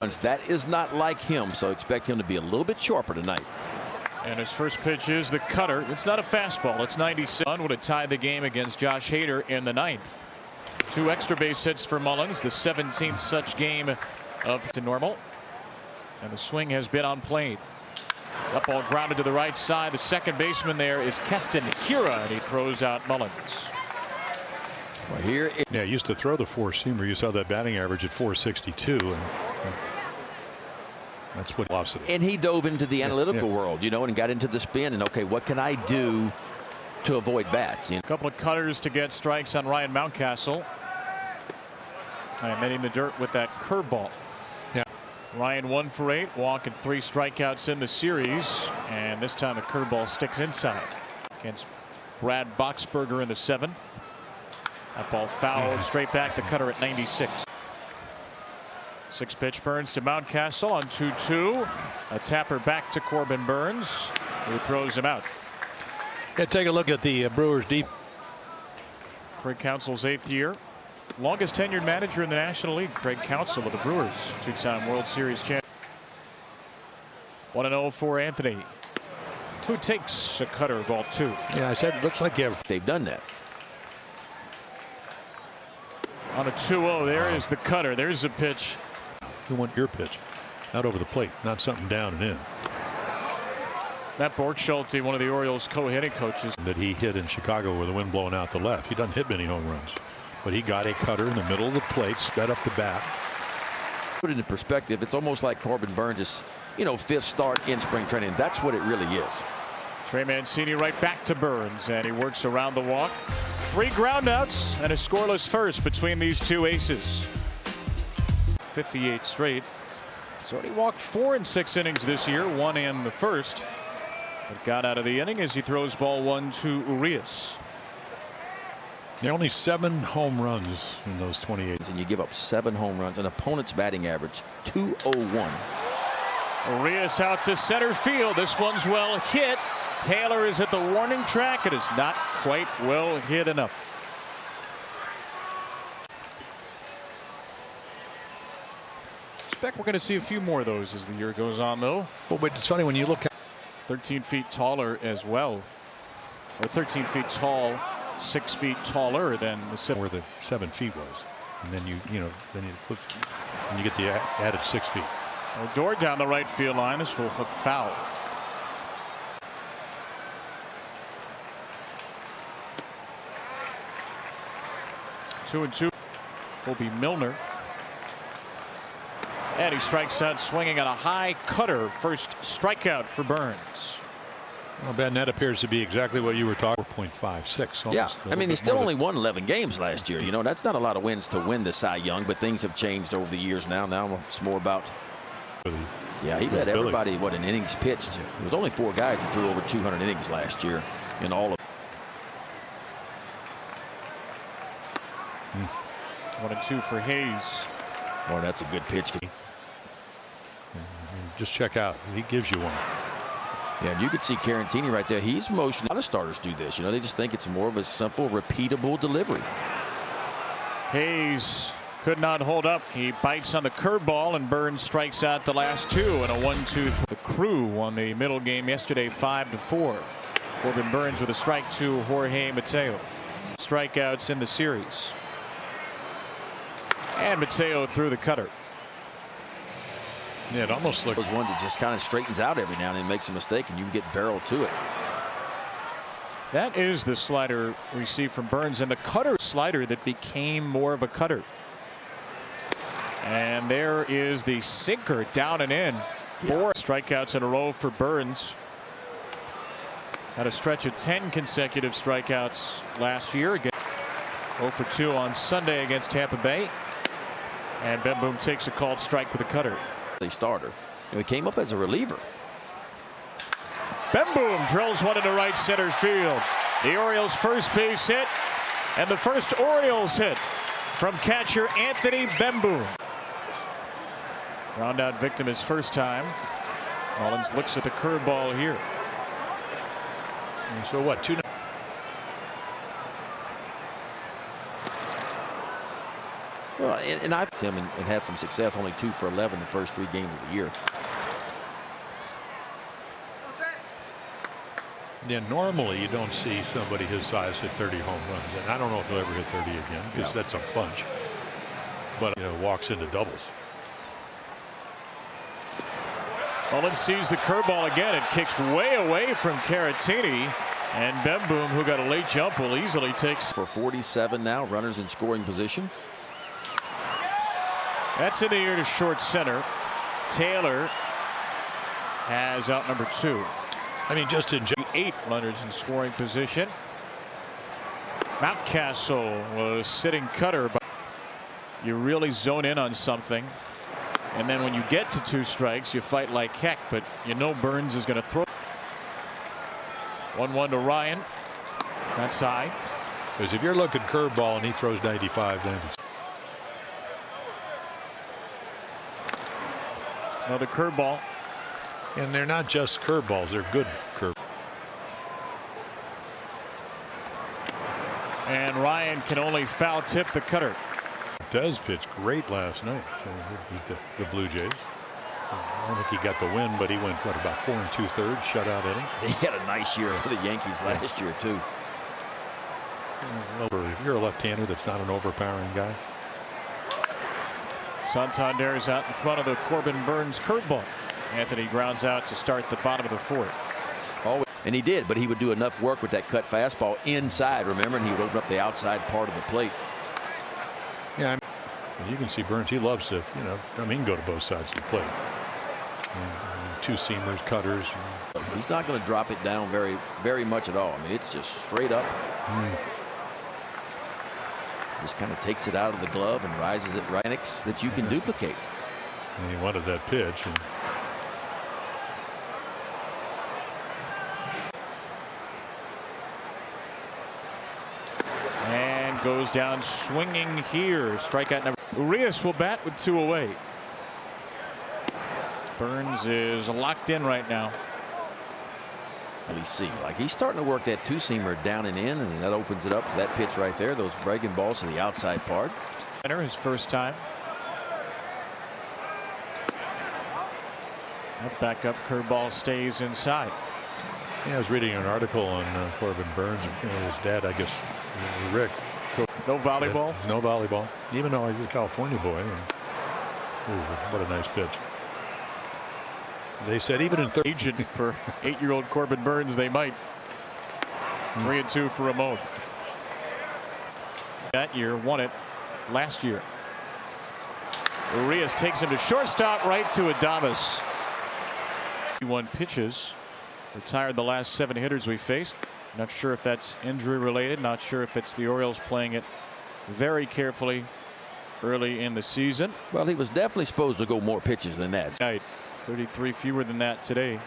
That is not like him, so expect him to be a little bit sharper tonight. And his first pitch is the cutter. It's not a fastball. It's 96. Would have tied the game against Josh Hader in the 9th. 2 extra base hits for Mullins, the 17th such game of to normal. And the swing has been on plane. Up ball grounded to the right side. The second baseman there is Keston Hiura, and he throws out Mullins. Well, here yeah, used to throw the four-seamer. You saw that batting average at 462, and that's what lost it. And he dove into the analytical world, you know, and got into the spin. And okay, what can I do to avoid bats? You know? A couple of cutters to get strikes on Ryan Mountcastle, and then in the dirt with that curveball. Yeah. Ryan 1 for 8, walking 3 strikeouts in the series, and this time the curveball sticks inside against Brad Boxberger in the 7th. That ball fouled straight back. The cutter at 96. 6-pitch Burnes to Mountcastle on 2-2. A tapper back to Corbin Burnes, who throws him out. Yeah, take a look at the Brewers deep. Craig Counsell's 8th year. Longest tenured manager in the National League, Craig Counsell of the Brewers, 2-time World Series champion. 1-0 for Anthony, who takes a cutter, ball 2. Yeah, I said it looks like they've done that. On a 2-0, there is the cutter. There's a pitch. You want your pitch, not over the plate, not something down and in. Matt Borgschulte, one of the Orioles co-hitting coaches, that he hit in Chicago with the wind blowing out the left. He doesn't hit many home runs, but he got a cutter in the middle of the plate, sped up the bat. Put it into perspective, it's almost like Corbin Burnes' 5th start in spring training. That's what it really is. Trey Mancini right back to Burnes, and he works around the walk. 3 groundouts and a scoreless first between these 2 aces. 58 straight. He's already walked 4 in 6 innings this year, 1 in the first. But got out of the inning as he throws ball 1 to Urias. There are only 7 home runs in those 28. And you give up 7 home runs. An opponent's batting average .201. Urias out to center field. This one's well hit. Taylor is at the warning track. It is not quite well hit enough. Expect we're going to see a few more of those as the year goes on, though. Well, but it's funny when you look at 13 feet taller as well, or 13 feet tall, 6 feet taller than the where the 7 feet was, and then you get the added 6 feet. Odor down the right field line. This will hook foul. Two and 2 will be Milner. And he strikes out swinging on a high cutter. First strikeout for Burnes. Well, Ben, that appears to be exactly what you were talking. 4.56. Yeah, I mean, he still only won 11 games last year. You know, that's not a lot of wins to win the Cy Young, but things have changed over the years now. Now it's more about. Yeah, he led everybody what in innings pitched. There was only 4 guys that threw over 200 innings last year in all of. 1 and 2 for Hayes. Boy, that's a good pitch. Just check out. He gives you one. Yeah, and you could see Carantini right there. He's motioning. A lot of starters do this. You know, they just think it's more of a simple, repeatable delivery. Hayes could not hold up. He bites on the curveball, and Burnes strikes out the last 2 and a 1-2. The Crew won the middle game yesterday 5-4. Corbin Burnes with a strike to Jorge Mateo. Strikeouts in the series. And Mateo threw the cutter. Yeah, it almost looks those ones that just kind of straightens out every now and then, makes a mistake, and you can get barreled to it. That is the slider we see from Burnes, and the cutter slider that became more of a cutter. And there is the sinker down and in. 4 strikeouts in a row for Burnes. Had a stretch of 10 consecutive strikeouts last year. Again, 0 for 2 on Sunday against Tampa Bay. And Ben Boom takes a called strike with a cutter. Starter. And he came up as a reliever. Ben Boom drills one into right center field. The Orioles' first base hit, and the first Orioles hit from catcher Anthony Bemboom. Ground out victim his first time. Mullins looks at the curveball here. And so what? 2. Well, Well, and I've seen him and had some success. Only 2 for 11 the first 3 games of the year. Yeah, normally you don't see somebody his size hit 30 home runs, and I don't know if he'll ever hit 30 again because that's a bunch. But walks into doubles. Mullins sees the curveball again and kicks way away from Caratini, and Bemboom, who got a late jump, will easily take for 47 now. Runners in scoring position. That's in the air to short center. Taylor has out number 2. I mean, just in 8 runners in scoring position. Mountcastle was sitting cutter, but you really zone in on something, and then when you get to 2 strikes, you fight like heck. But Burnes is going to throw. 1-1 to Ryan. That's high. Because if you're looking curveball and he throws 95, then another curveball. And they're not just curveballs, they're good curveballs. And Ryan can only foul tip the cutter. Does pitch great last night. Beat the Blue Jays. I don't think he got the win, but he went about 4 2/3 shutout inning. He had a nice year for the Yankees last year too. If you're a left-hander that's not an overpowering guy. Santander is out in front of the Corbin Burnes curveball. Anthony grounds out to start the bottom of the 4th. Oh, and he did, but he would do enough work with that cut fastball inside, remember, and he would open up the outside part of the plate. Yeah, you can see Burnes, he loves to, he can go to both sides of the plate. Two seamers, cutters. He's not going to drop it down very much at all. I mean, it's just straight up. Just kind of takes it out of the glove and rises it right next that you can duplicate. And he wanted that pitch. And goes down swinging here. Strikeout number. Urias will bat with 2 away. Burnes is locked in right now. See, like he's starting to work that 2-seamer down and in, and that opens it up to that pitch right there. Those breaking balls to the outside part. His first time. That backup curveball stays inside. Yeah, I was reading an article on Corbin Burnes. His dad, I guess, Rick. No volleyball? No volleyball. Even though he's a California boy. What a nice pitch. They said even in agent for 8-year-old Corbin Burnes, they might. 3-2 for Ramon. That year won it last year. Urias takes him to shortstop, right to Adames. 1 pitches. Retired the last 7 hitters we faced. Not sure if that's injury related. Not sure if it's the Orioles playing it very carefully early in the season. Well, he was definitely supposed to go more pitches than that. 33 fewer than that today.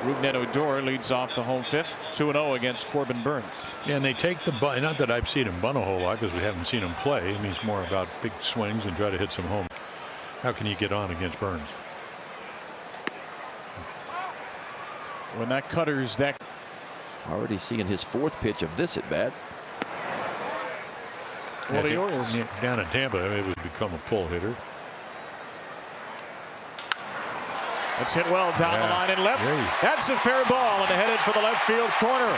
Rougned Odor leads off the home 5th. 2-0 against Corbin Burnes. Yeah, and they take the bunt. Not that I've seen him bunt a whole lot because we haven't seen him play. It means more about big swings and try to hit some home. How can you get on against Burnes? When that cutter's that. Already seeing his 4th pitch of this at bat. Well, the Orioles down in Tampa, it would become a pull hitter. It's hit well down the line and left. That's a fair ball and headed for the left field corner.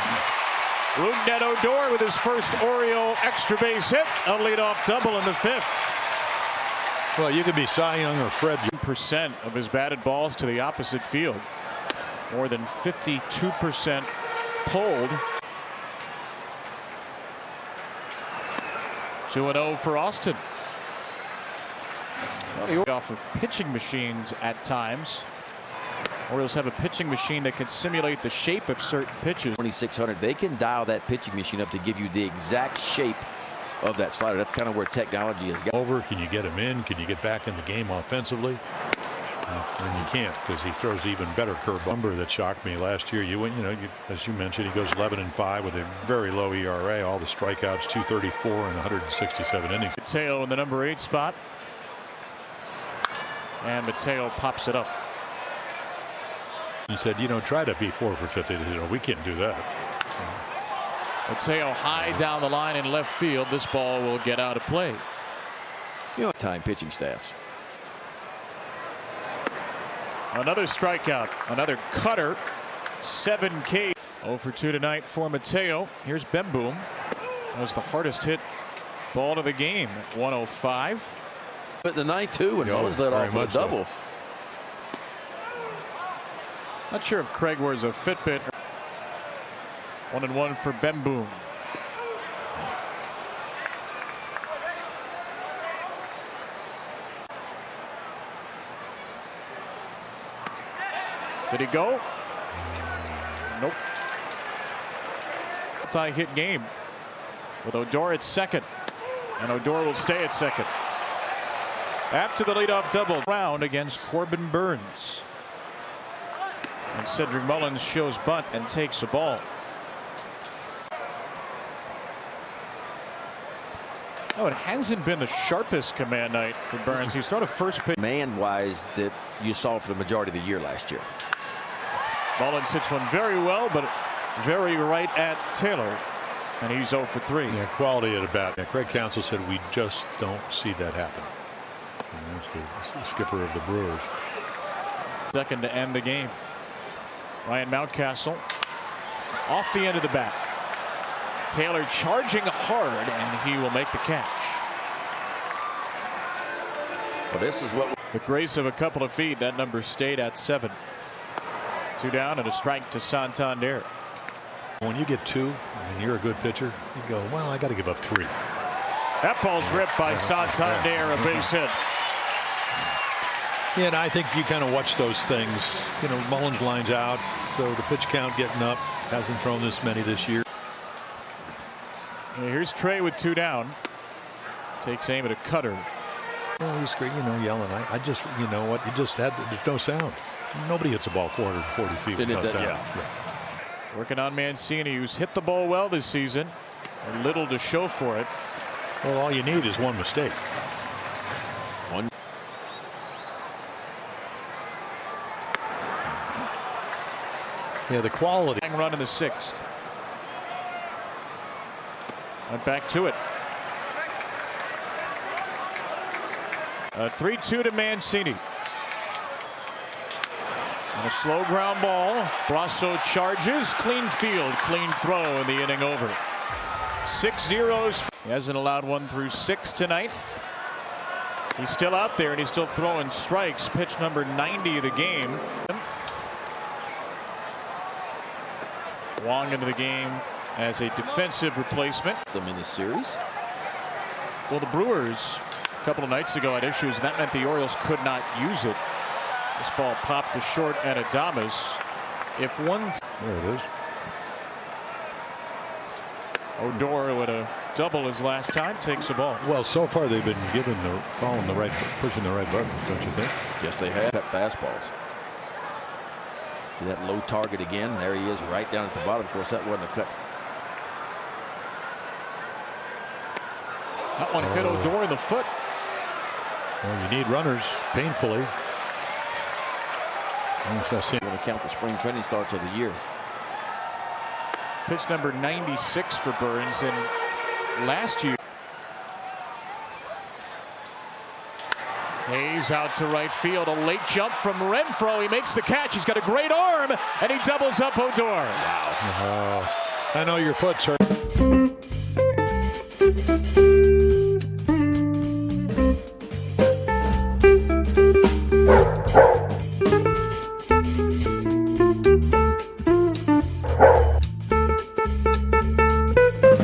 Rougned Odor with his first Oriole extra base hit. A leadoff double in the 5th. Well, you could be Cy Young or Fred. % of his batted balls to the opposite field. More than 52% pulled. 2-0 for Austin. Off of pitching machines at times. Orioles have a pitching machine that can simulate the shape of certain pitches. 2600. They can dial that pitching machine up to give you the exact shape of that slider. That's kind of where technology has got. Over. Can you get him in? Can you get back in the game offensively? And you can't because he throws even better curve. Number that shocked me last year. As you mentioned, he goes 11-5 with a very low ERA. All the strikeouts, 234 and 167 innings. Mateo in the number 8 spot. And Mateo pops it up. He said, try to be 4 for 50. We can't do that. Mateo high down the line in left field. This ball will get out of play. You know, time pitching staffs. Another strikeout, another cutter, 7K. 0 for 2 tonight for Mateo. Here's Bemboom. That was the hardest hit ball of the game at 105. But the night too, and Mullins led off with a double. Not sure if Craig wears a Fitbit. 1-1 for Bemboom. Did he go? Nope. Tie-hit game with Odor at second, and Odor will stay at second. After the leadoff double round against Corbin Burnes, and Cedric Mullins shows bunt and takes a ball. Oh, it hasn't been the sharpest command night for Burnes. He's thrown a first pitch. Man-wise that you saw for the majority of the year last year. Mullins hits one very well, but very right at Taylor, and he's 0 for 3. Yeah, quality at a bat. Yeah, Craig Counsell said we just don't see that happen. And that's the skipper of the Brewers. Second to end the game. Ryan Mountcastle off the end of the bat. Taylor charging hard, and he will make the catch. Well, this is what the grace of a couple of feet. That number stayed at 7. 2 down and a strike to Santander. When you get 2 and you're a good pitcher, you go, well, I got to give up 3. That ball's ripped by Santander, a base hit. Yeah, and I think you kind of watch those things. You know, Mullins lines out, so the pitch count getting up. Hasn't thrown this many this year. And here's Trey with 2 down. Takes aim at a cutter. Well, he's great, you know, yelling. I just, you know what? You just had, there's no sound. Nobody hits a ball 440 feet without sound. Yeah. Working on Mancini, who's hit the ball well this season. A little to show for it. Well, all you need is one mistake. Yeah, the quality. Run in the 6th. Went back to it. A 3-2 to Mancini. And a slow ground ball. Brasso charges. Clean field. Clean throw in the inning over. 6 zeros. He hasn't allowed 1 through 6 tonight. He's still out there and he's still throwing strikes. Pitch number 90 of the game. Wong into the game as a defensive replacement. Them in the series. Well, the Brewers a couple of nights ago had issues, and that meant the Orioles could not use it. This ball popped to short and Adames. If one. There it is. Odor with a double his last time takes a ball. Well, so far they've been pushing the right button, don't you think? Yes, they have. Cut fastballs. See that low target again. There he is, right down at the bottom. Of course, that wasn't a cut. That one hit Odor in the foot. Well, you need runners painfully. Going to count the spring training starts of the year. Pitch number 96 for Burnes, and last year. Hayes out to right field. A late jump from Renfroe. He makes the catch. He's got a great arm, and he doubles up Odor. Wow. I know your foot's hurt.